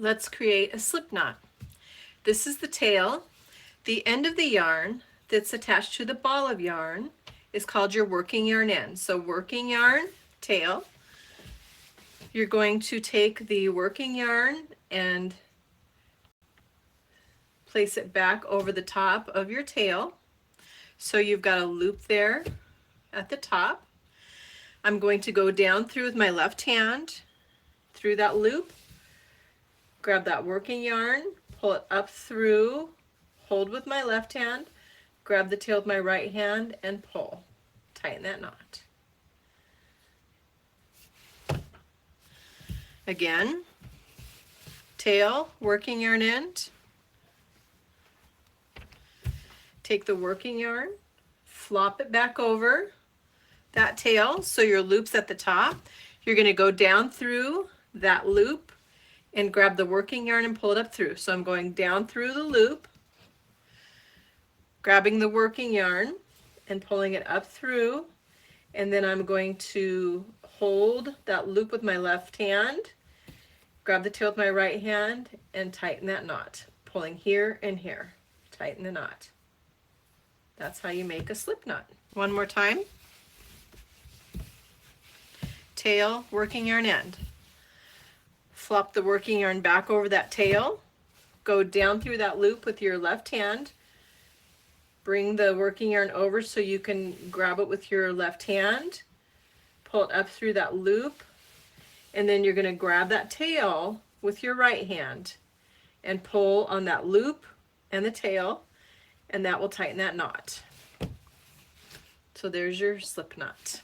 let's create a slip knot. This is the tail. The end of the yarn that's attached to the ball of yarn is called your working yarn end. So working yarn, tail. You're going to take the working yarn and place it back over the top of your tail. So you've got a loop there at the top. I'm going to go down through with my left hand through that loop, grab that working yarn, pull it up through, hold with my left hand, grab the tail with my right hand and pull. Tighten that knot. Again, tail, working yarn end. Take the working yarn, flop it back over that tail so your loop's at the top. You're going to go down through that loop and grab the working yarn and pull it up through. So I'm going down through the loop, grabbing the working yarn and pulling it up through, and then I'm going to hold that loop with my left hand, grab the tail with my right hand and tighten that knot, pulling here and here. Tighten the knot. That's how you make a slip knot. One more time. Tail, working yarn end. Flop the working yarn back over that tail. Go down through that loop with your left hand. Bring the working yarn over so you can grab it with your left hand. Pull it up through that loop. And then you're going to grab that tail with your right hand and pull on that loop and the tail, and that will tighten that knot. So there's your slip knot.